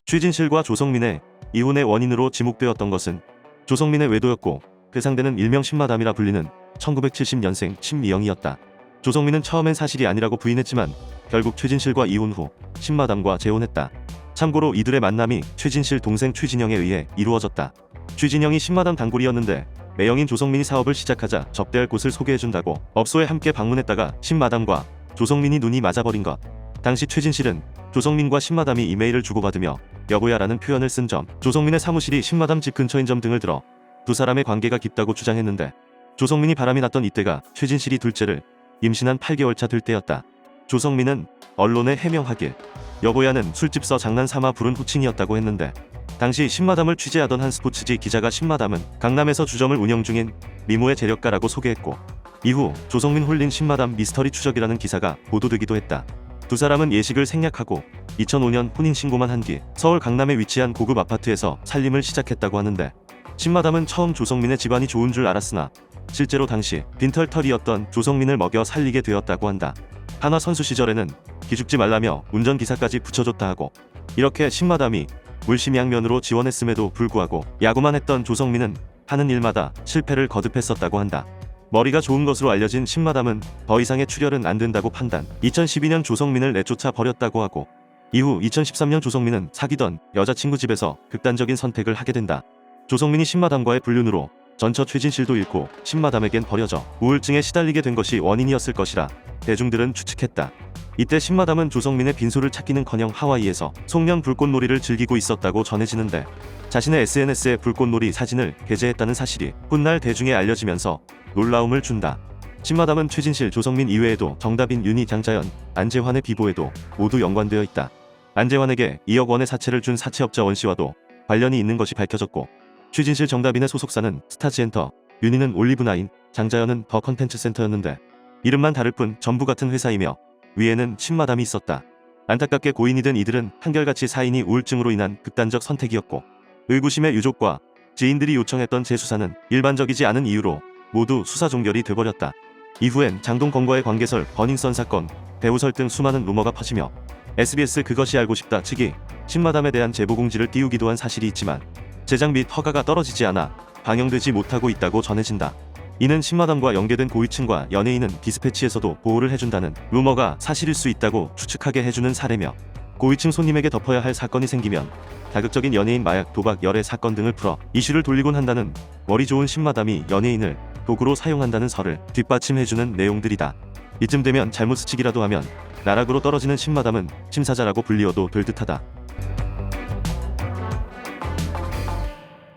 최진실과 조성민의 이혼의 원인으로 지목되었던 것은 조성민의 외도였고 그 상대는 일명 신마담이라 불리는 1970년생 신미영이었다. 조성민은 처음엔 사실이 아니라고 부인했지만 결국 최진실과 이혼 후 신마담과 재혼했다. 참고로 이들의 만남이 최진실 동생 최진영에 의해 이루어졌다. 최진영이 신마담 단골이었는데 매형인 조성민이 사업을 시작하자 접대할 곳을 소개해준다고 업소에 함께 방문했다가 신마담과 조성민이 눈이 맞아버린 것. 당시 최진실은 조성민과 신마담이 이메일을 주고받으며 여보야라는 표현을 쓴 점, 조성민의 사무실이 신마담 집 근처인 점 등을 들어 두 사람의 관계가 깊다고 주장했는데 조성민이 바람이 났던 이때가 최진실이 둘째를 임신한 8개월 차 될 때였다. 조성민은 언론에 해명하길 여보야는 술집서 장난삼아 부른 호칭이었다고 했는데 당시 신마담을 취재하던 한 스포츠지 기자가 신마담은 강남에서 주점을 운영 중인 미모의 재력가라고 소개했고 이후 조성민 홀린 신마담 미스터리 추적이라는 기사가 보도되기도 했다. 두 사람은 예식을 생략하고 2005년 혼인신고만 한 뒤 서울 강남에 위치한 고급 아파트에서 살림을 시작했다고 하는데 신마담은 처음 조성민의 집안이 좋은 줄 알았으나 실제로 당시 빈털터리였던 조성민을 먹여 살리게 되었다고 한다. 한화 선수 시절에는 기죽지 말라며 운전기사까지 붙여줬다 하고 이렇게 신마담이 물심양면으로 지원했음에도 불구하고 야구만 했던 조성민은 하는 일마다 실패를 거듭했었다고 한다. 머리가 좋은 것으로 알려진 신마담은 더 이상의 출혈은 안 된다고 판단. 2012년 조성민을 내쫓아 버렸다고 하고 이후 2013년 조성민은 사귀던 여자친구 집에서 극단적인 선택을 하게 된다. 조성민이 신마담과의 불륜으로 전처 최진실도 잃고 신마담에겐 버려져 우울증에 시달리게 된 것이 원인이었을 것이라 대중들은 추측했다. 이때 신마담은 조성민의 빈소를 찾기는커녕 하와이에서 송년 불꽃놀이를 즐기고 있었다고 전해지는데 자신의 SNS에 불꽃놀이 사진을 게재했다는 사실이 훗날 대중에 알려지면서 놀라움을 준다. 신마담은 최진실, 조성민 이외에도 정다빈, 윤희, 장자연, 안재환의 비보에도 모두 연관되어 있다. 안재환에게 2억 원의 사채를 준 사채업자 원씨와도 관련이 있는 것이 밝혀졌고 최진실, 정다빈의 소속사는 스타즈엔터, 윤희는 올리브나인, 장자연은 더 컨텐츠 센터였는데 이름만 다를 뿐 전부 같은 회사이며 위에는 신마담이 있었다. 안타깝게 고인이 된 이들은 한결같이 사인이 우울증으로 인한 극단적 선택이었고 의구심의 유족과 지인들이 요청했던 재수사는 일반적이지 않은 이유로 모두 수사 종결이 돼버렸다. 이후엔 장동건과의 관계설, 버닝썬 사건, 배우설 등 수많은 루머가 퍼지며 SBS 그것이 알고 싶다 측이 신마담에 대한 제보 공지를 띄우기도 한 사실이 있지만 제작 및 허가가 떨어지지 않아 방영되지 못하고 있다고 전해진다. 이는 신마담과 연계된 고위층과 연예인은 디스패치에서도 보호를 해준다는 루머가 사실일 수 있다고 추측하게 해주는 사례며 고위층 손님에게 덮어야 할 사건이 생기면 자극적인 연예인 마약, 도박, 열애 사건 등을 풀어 이슈를 돌리곤 한다는 머리 좋은 신마담이 연예인을 도구로 사용한다는 설을 뒷받침해주는 내용들이다. 이쯤 되면 잘못 스치기라도 하면 나락으로 떨어지는 신마담은 심사자라고 불리어도 될 듯하다.